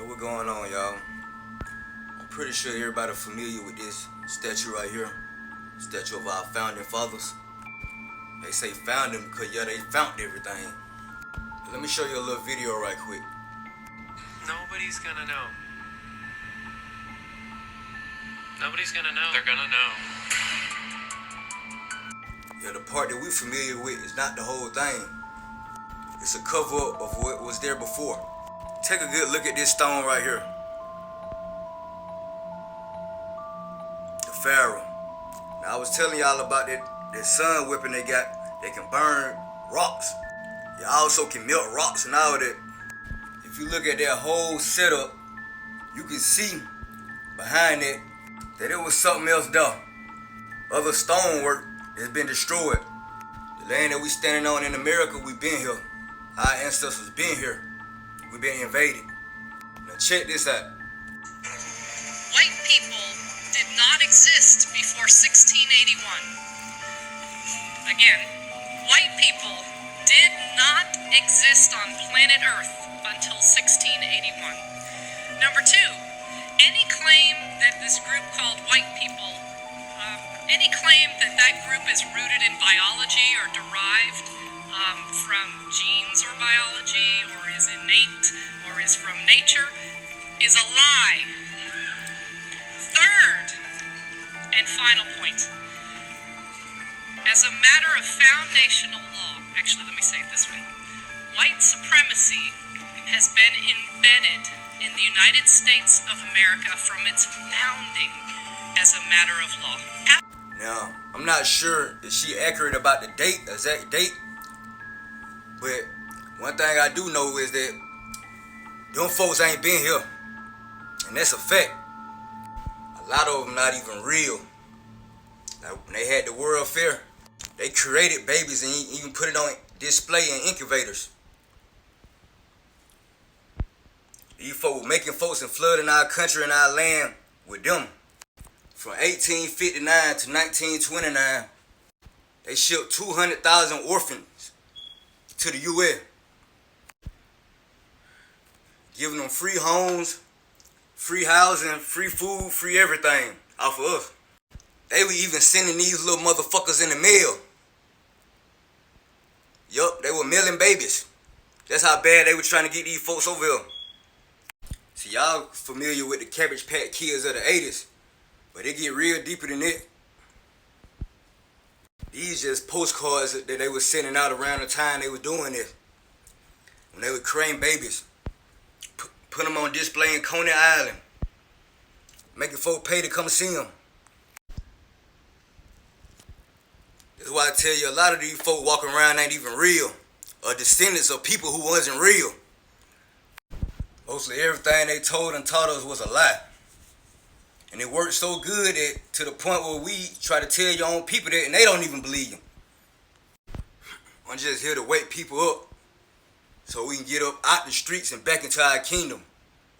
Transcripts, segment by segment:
What's going on, y'all? I'm pretty sure everybody familiar with this statue right here. Statue of our founding fathers. They say founding because, yeah, they found everything. Let me show you a little video right quick. Nobody's gonna know. Nobody's gonna know. They're gonna know. Yeah, the part that we familiar with is not the whole thing. It's a cover-up of what was there before. Take a good look at this stone right here. The Pharaoh. Now, I was telling y'all about that sun weapon they got. They can burn rocks. They also can melt rocks and all that. If you look at that whole setup, you can see behind it that it was something else there. Other stonework has been destroyed. The land that we standing on in America, we been here. Our ancestors been here. We've been invaded. Now check this out. White people did not exist before 1681. Again, white people did not exist on planet Earth until 1681. Number two, any claim that this group called white people, any claim that that group is rooted in biology or derived from genes or biology or is innate or is from nature is a lie. Third and final point. As a matter of foundational law, actually let me say it this way, white supremacy has been embedded in the United States of America from its founding as a matter of law. Now, I'm not sure if she accurate about the date, exact date, but one thing I do know is that them folks ain't been here, and that's a fact. A lot of them not even real. Like when they had the World Fair, they created babies and even put it on display in incubators. These folks making folks and flooding our country and our land with them. From 1859 to 1929, they shipped 200,000 orphans to the U.S., giving them free homes, free housing, free food, free everything off of us. They were even sending these little motherfuckers in the mail. Yup, they were mailing babies. That's how bad they were trying to get these folks over here. See, y'all familiar with the Cabbage Patch Kids of the 80s, but they get real deeper than that. These just postcards that they were sending out around the time they were doing this. When they would create babies, put them on display in Coney Island, making folk pay to come see them. That's why I tell you, a lot of these folk walking around ain't even real, or descendants of people who wasn't real. Mostly everything they told and taught us was a lie. And it worked so good that to the point where we try to tell your own people that and they don't even believe them. I'm just here to wake people up so we can get up out the streets and back into our kingdom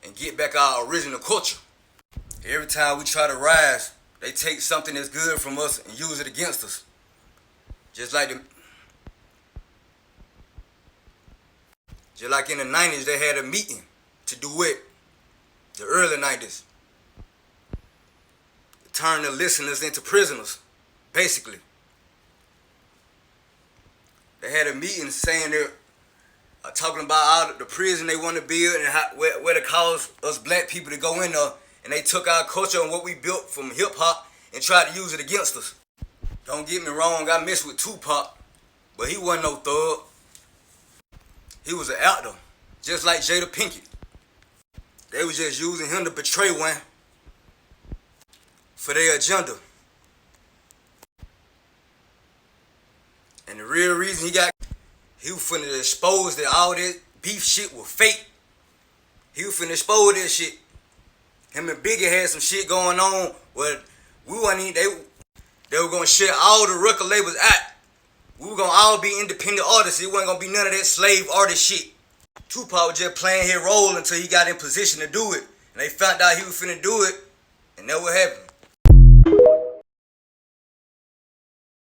and get back our original culture. Every time we try to rise, they take something that's good from us and use it against us. Just like in the 90s, they had a meeting to do it. The early 90s. Turn the listeners into prisoners, basically. They had a meeting saying they're talking about all the prison they want to build and where to cause us black people to go in there. And they took our culture and what we built from hip-hop and tried to use it against us. Don't get me wrong, I messed with Tupac, but he wasn't no thug. He was an actor, just like Jada Pinkett. They was just using him to betray one for their agenda. And the real reason he was finna expose that all that beef shit was fake. He was finna expose that shit. Him and Biggie had some shit going on where we wasn't even, they were gonna shut all the record labels out. We were gonna all be independent artists. It wasn't gonna be none of that slave artist shit. Tupac was just playing his role until he got in position to do it. And they found out he was finna do it, and that what happened.